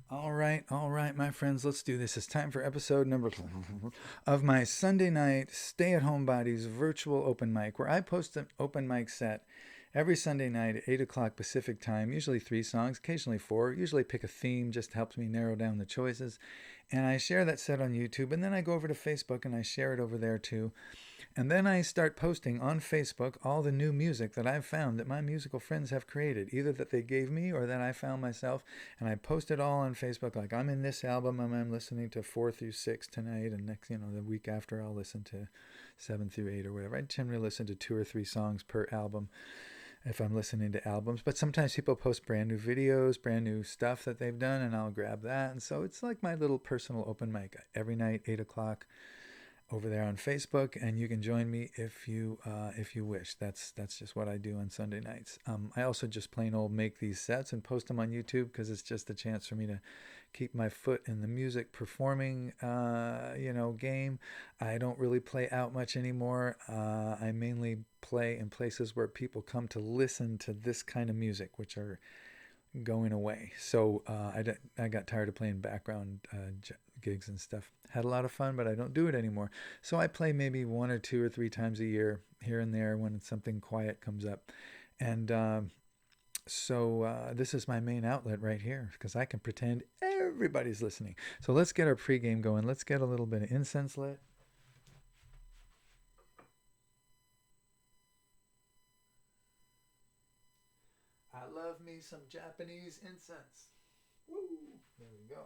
All right, my friends, let's do this. It's time for episode number of my Sunday night Stay-At-Homebodies virtual open mic, where I post an open mic set every Sunday night at 8 o'clock Pacific time, usually three songs, occasionally four. Usually pick a theme, just helps me narrow down the choices. And I share that set on YouTube, and then I go over to Facebook and I share it over there too. And then I start posting on Facebook all the new music that I've found that my musical friends have created, either that they gave me or that I found myself. And I post it all on Facebook, like I'm in this album and I'm listening to 4 through 6 tonight, and next, the week after I'll listen to 7 through 8 or whatever. I generally listen to 2 or 3 songs per album if I'm listening to albums. But sometimes people post brand new videos, brand new stuff that they've done, and I'll grab that. And so it's like my little personal open mic every night, 8 o'clock over there on Facebook, and you can join me if you wish. That's just what I do on Sunday nights. I also just plain old make these sets and post them on YouTube because it's just a chance for me to keep my foot in the music performing game. I don't really play out much anymore. I mainly play in places where people come to listen to this kind of music, which are going away. So I got tired of playing background gigs and stuff. Had a lot of fun, but I don't do it anymore. So I play maybe 1 or 2 or 3 times a year, here and there, when something quiet comes up. And this is my main outlet right here, because I can pretend everybody's listening. So let's get our pregame going. Let's get a little bit of incense lit. I love me some Japanese incense. Woo! There we go.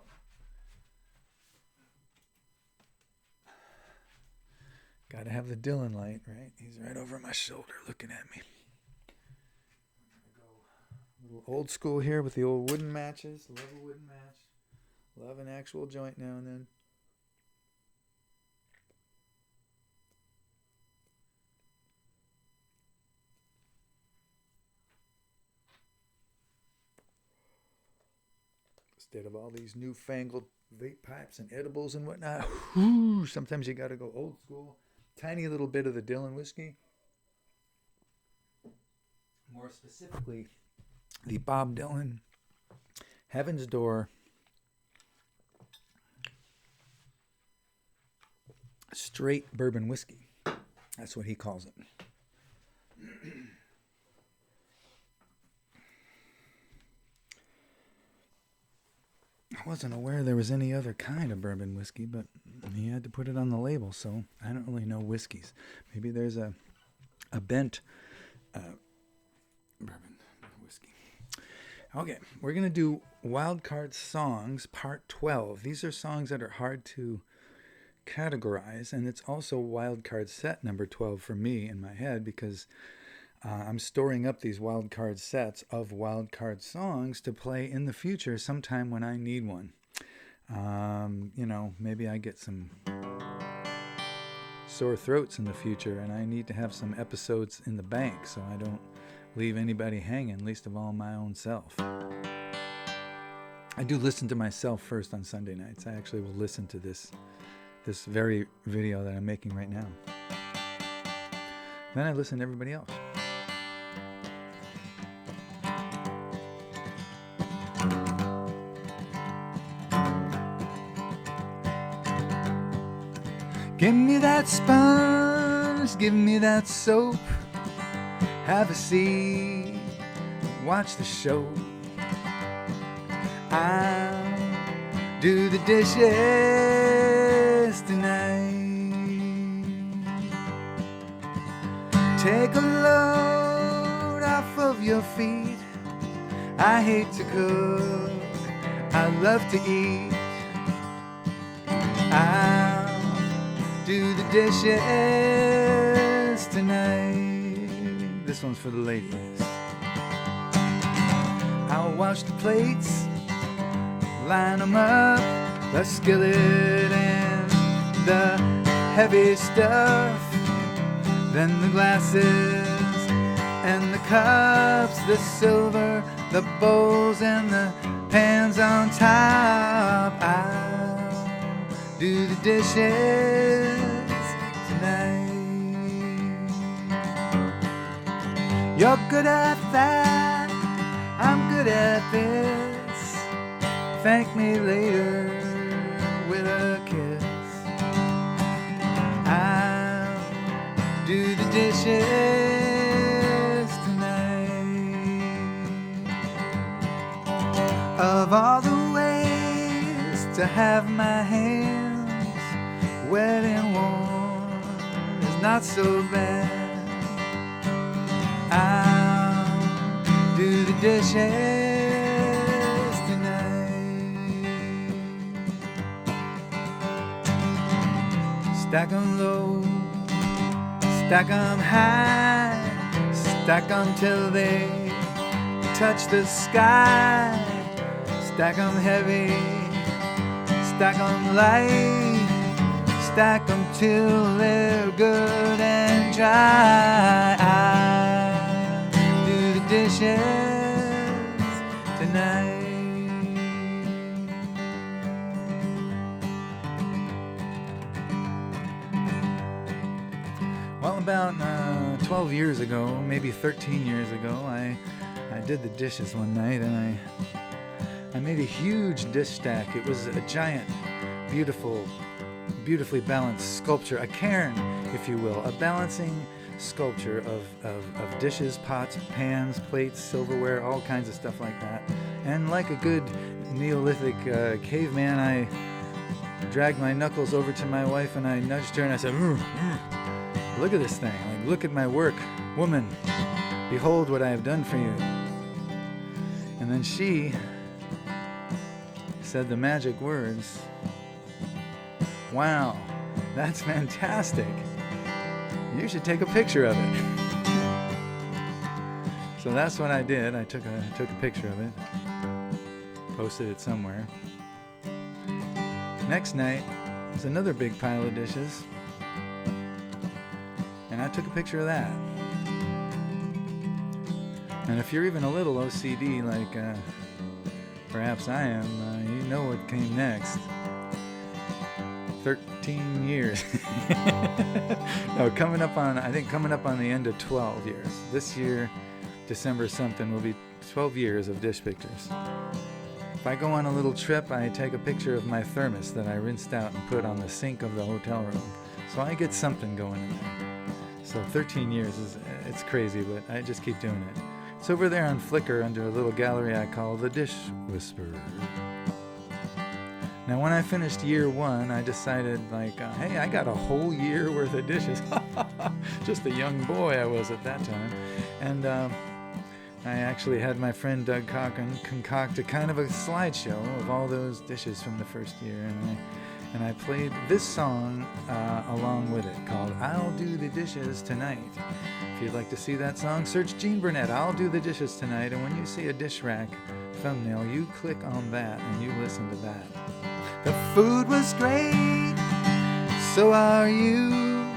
Got to have the Dylan light, right? He's right over my shoulder looking at me. I'm going to go a little old school here with the old wooden matches. Love a wooden match. Love an actual joint now and then. Instead of all these newfangled vape pipes and edibles and whatnot, sometimes you got to go old school. Tiny little bit of the Dylan whiskey. More specifically, the Bob Dylan Heaven's Door straight bourbon whiskey. That's what he calls it. I wasn't aware there was any other kind of bourbon whiskey, but he had to put it on the label, so I don't really know whiskeys. Maybe there's a bent bourbon whiskey. Okay, we're going to do Wildcard Songs, Part 12. These are songs that are hard to categorize, and it's also Wildcard Set number 12 for me in my head, because I'm storing up these wildcard sets of wildcard songs to play in the future sometime when I need one. Maybe I get some sore throats in the future and I need to have some episodes in the bank so I don't leave anybody hanging, least of all my own self. I do listen to myself first on Sunday nights. I actually will listen to this very video that I'm making right now. Then I listen to everybody else. Give me that sponge, give me that soap. Have a seat, watch the show. I'll do the dishes tonight. Take a load off of your feet. I hate to cook, I love to eat. I'll do the dishes tonight. This one's for the ladies. I'll wash the plates, line them up, the skillet and the heavy stuff, then the glasses and the cups, the silver, the bowls and the pans on top. I'll do the dishes tonight. You're good at that, I'm good at this. thank me later with a kiss. I'll do the dishes tonight. Of all the ways to have my hands wet and warm is not so bad. I'll do the dishes tonight. Stack 'em low, stack 'em high, stack 'em till they touch the sky. Stack 'em heavy, stack 'em light, stack 'em till they're good and dry. I'll do the dishes tonight. Well, about 12 years ago, maybe 13 years ago, I did the dishes one night, and I made a huge dish stack. It was a giant, beautifully balanced sculpture, a cairn, if you will, a balancing sculpture of dishes, pots, pans, plates, silverware, all kinds of stuff like that. And like a good Neolithic caveman, I dragged my knuckles over to my wife and I nudged her and I said, look at this thing, like, look at my work, woman, behold what I have done for you. And then she said the magic words, wow, that's fantastic. You should take a picture of it. So that's what I did. I took a picture of it, posted it somewhere. Next night, there's another big pile of dishes, and I took a picture of that. And if you're even a little OCD, like perhaps I am, you know what came next. 13 years. No, coming up on the end of 12 years. This year, December something, will be 12 years of dish pictures. If I go on a little trip, I take a picture of my thermos that I rinsed out and put on the sink of the hotel room. So I get something going in there. So 13 years it's crazy, but I just keep doing it. It's over there on Flickr under a little gallery I call The Dish Whisperer. Now, when I finished year one, I decided, like, hey, I got a whole year worth of dishes. Just a young boy I was at that time. And I actually had my friend Doug Cochran concoct a kind of a slideshow of all those dishes from the first year. And I played this song along with it called I'll Do the Dishes Tonight. If you'd like to see that song, search Gene Burnett, I'll Do the Dishes Tonight. And when you see a dish rack thumbnail, you click on that and you listen to that. The food was great, so are you.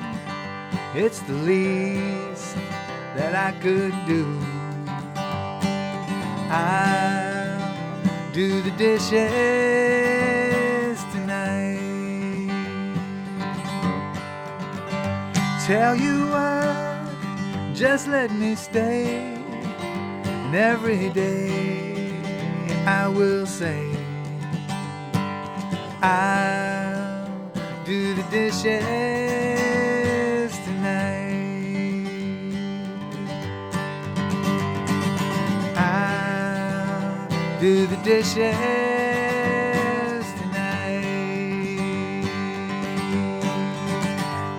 It's the least that I could do. I'll do the dishes tonight. Tell you what, just let me stay, and every day I will say I'll do the dishes tonight. I'll do the dishes tonight.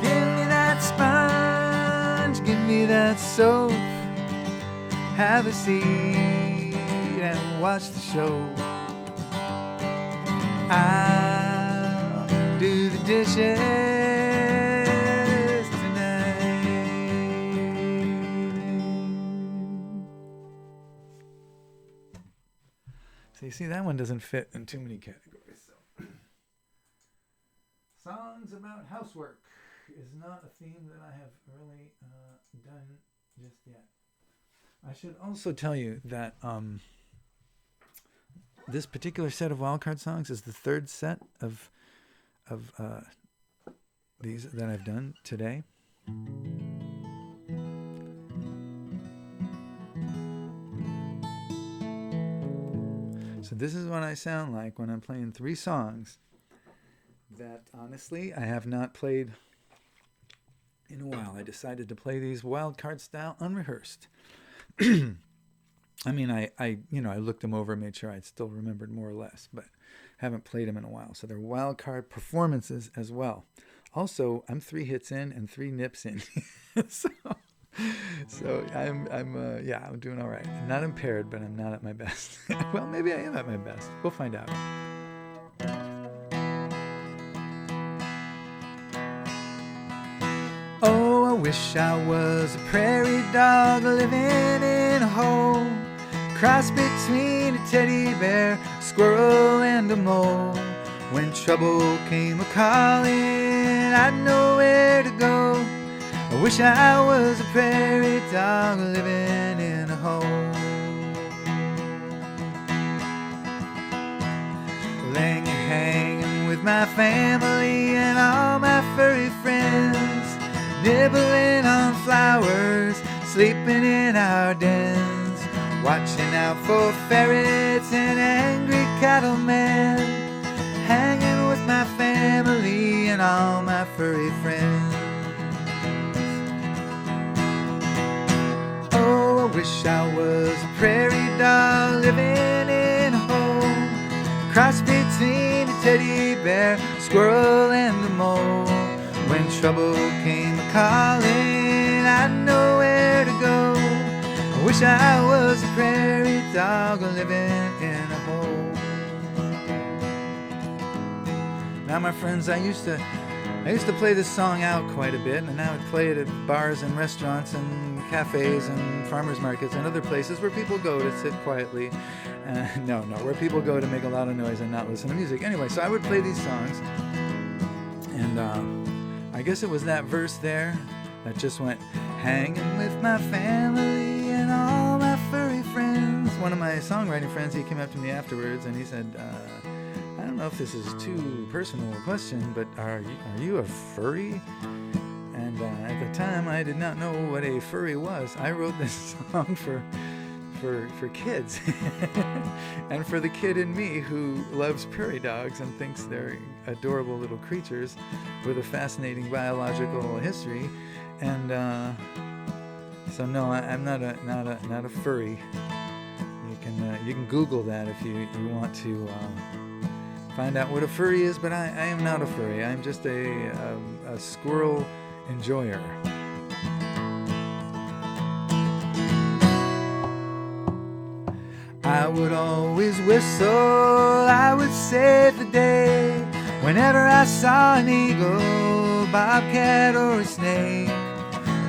Give me that sponge, give me that soap. Have a seat and watch the show. I'll do the dishes tonight. So you see, that one doesn't fit in too many categories. So. Songs about housework is not a theme that I have really done just yet. I should also tell you that this particular set of wildcard songs is the third set of these that I've done today. So So this is what I sound like when I'm playing 3 songs that, honestly, I have not played in a while. I decided to play these wild card style, unrehearsed. I mean, I looked them over, made sure I still remembered more or less, but haven't played them in a while. So they're wild card performances as well. Also, I'm 3 hits in and 3 nips in. so I'm doing all right. I'm not impaired, but I'm not at my best. Well, maybe I am at my best. We'll find out. Oh, I wish I was a prairie dog living in a hole, cross between a teddy bear, a squirrel, and a mole. When trouble came a-calling, I'd know where to go. I wish I was a prairie dog living in a hole. Laying hanging with my family and all my furry friends, nibbling on flowers, sleeping in our dens, watching out for ferrets and angry cattlemen, hanging with my family and all my furry friends. Oh, I wish I was a prairie dog living in a hole, cross between a teddy bear, a squirrel, and a mole. When trouble came a-calling, I'd know where to go. I wish I was a prairie dog living in a hole. Now, my friends, I used to play this song out quite a bit, and I would play it at bars and restaurants and cafes and farmers markets and other places where people go to sit quietly. Where people go to make a lot of noise and not listen to music. Anyway, so I would play these songs, and I guess it was that verse there that just went, hanging with my family and all my furry friends. One of my songwriting friends, he came up to me afterwards and he said, I don't know if this is too personal a question, but are you a furry? And at the time, I did not know what a furry was. I wrote this song for kids and for the kid in me who loves prairie dogs and thinks they're adorable little creatures with a fascinating biological history. And so no, I'm not a furry. You can Google that if you want to find out what a furry is, but I am not a furry. I'm just a squirrel enjoyer. I would always whistle, I would save the day, whenever I saw an eagle, bobcat, or a snake.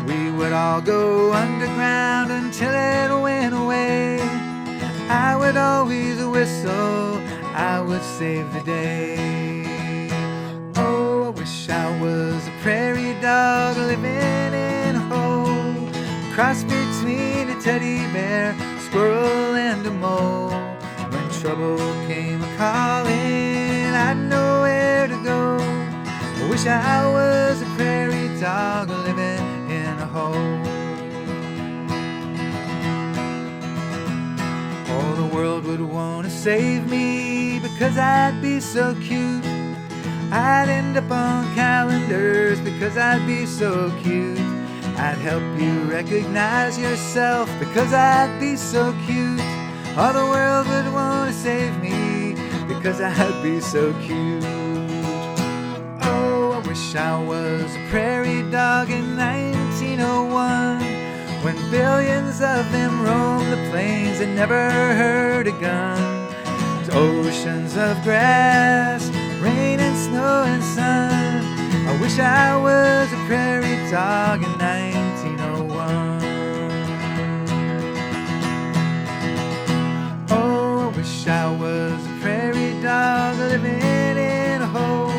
We would all go underground until it went away. I would always whistle, I would save the day. Oh, I wish I was a prairie dog living in a hole, cross between a teddy bear, squirrel, and a mole. When trouble came a-calling, I'd know where to go. I wish I was a prairie dog living in a hole. All the world would want to save me because I'd be so cute. I'd end up on calendars because I'd be so cute. I'd help you recognize yourself because I'd be so cute. All the world would want to save me because I'd be so cute. Oh, I wish I was a prairie dog in 1901, when billions of them roamed the plains and never heard a gun. Oceans of grass, rain and snow and sun. I wish I was a prairie dog in 1901. Oh, I wish I was a prairie dog living in a hole,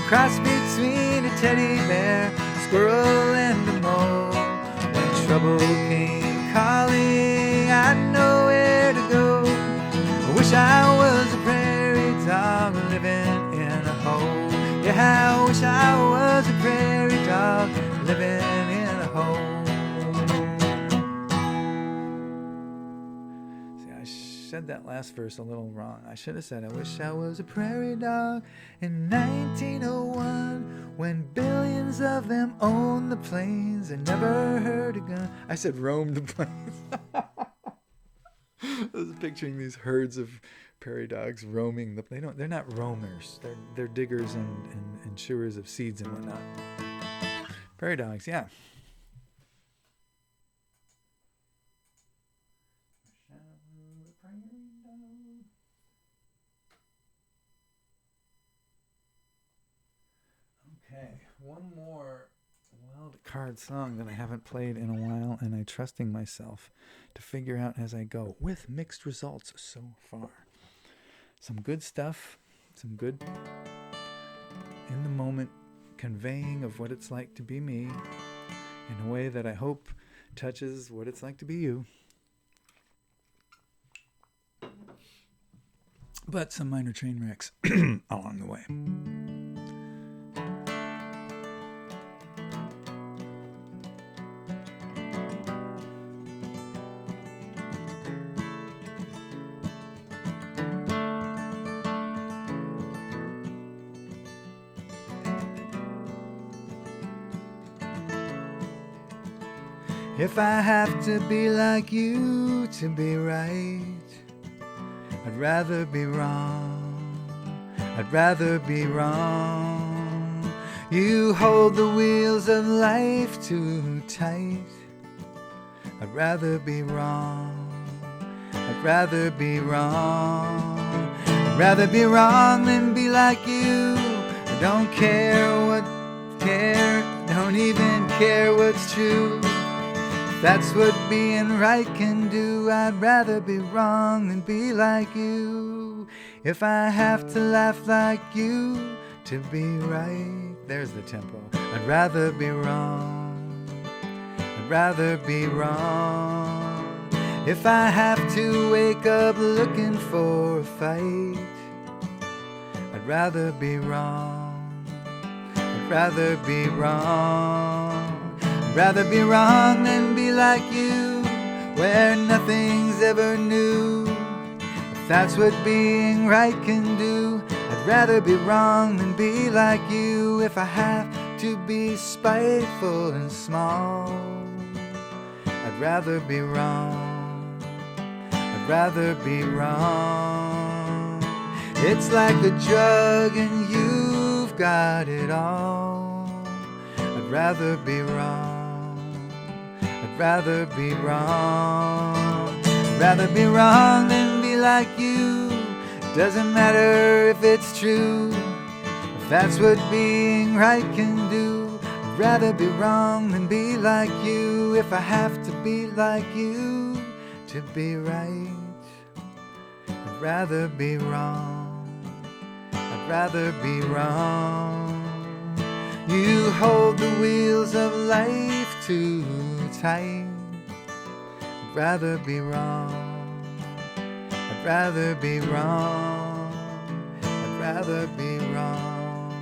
cross between a teddy bear, squirrel, and a mole. When trouble came calling, I'd know where to go. I wish I was a prairie dog living in a hole. Yeah, I wish I was a prairie dog living in a hole. See, I said that last verse a little wrong. I should have said, I wish I was a prairie dog in 1901 when billions of them owned the plains and never heard a gun. I said roamed the plains. I was picturing these herds of prairie dogs roaming. They're not roamers. They're diggers and chewers of seeds and whatnot. Prairie dogs, yeah. Okay, one more wild card song that I haven't played in a while, and I'm trusting myself to figure out as I go, with mixed results so far. Some good stuff, some good in the moment conveying of what it's like to be me in a way that I hope touches what it's like to be you. But some minor train wrecks along the way. If I have to be like you to be right, I'd rather be wrong. I'd rather be wrong. You hold the wheels of life too tight. I'd rather be wrong. I'd rather be wrong. I'd rather be wrong than be like you. I don't even care what's true. That's what being right can do. I'd rather be wrong than be like you. If I have to laugh like you to be right, there's the tempo. I'd rather be wrong. I'd rather be wrong. If I have to wake up looking for a fight, I'd rather be wrong. I'd rather be wrong. Rather be wrong than be like you, where nothing's ever new. If that's what being right can do, I'd rather be wrong than be like you. If I have to be spiteful and small, I'd rather be wrong. I'd rather be wrong. It's like a drug and you've got it all. I'd rather be wrong. I'd rather be wrong. Rather be wrong than be like you. Doesn't matter if it's true. If that's what being right can do. I'd rather be wrong than be like you. If I have to be like you to be right, I'd rather be wrong. I'd rather be wrong. You hold the wheels of life too tight. I'd rather be wrong. I'd rather be wrong. I'd rather be wrong.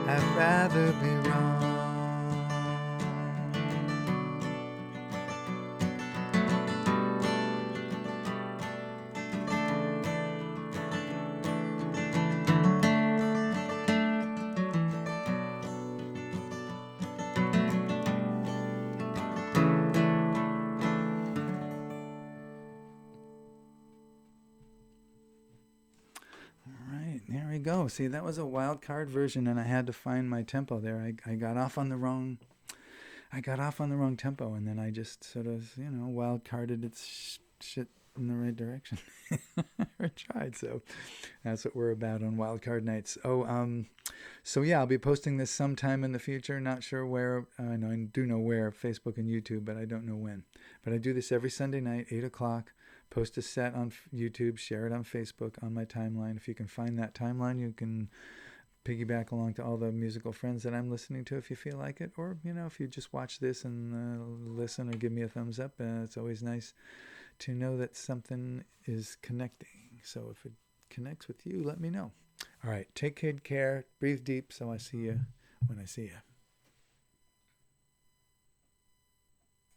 I'd rather be wrong. Go. See, that was a wild card version, and I had to find my tempo there. I got off on the wrong tempo, and then I just sort of, wild carded its shit in the right direction. I tried, so that's what we're about on wild card nights. So yeah, I'll be posting this sometime in the future. Not sure where. I do know where, Facebook and YouTube, but I don't know when. But I do this every Sunday night, 8:00. Post a set on YouTube, share it on Facebook, on my timeline. If you can find that timeline, you can piggyback along to all the musical friends that I'm listening to if you feel like it. Or, if you just watch this and listen or give me a thumbs up, it's always nice to know that something is connecting. So if it connects with you, let me know. All right, take good care, breathe deep, so I see you when I see you.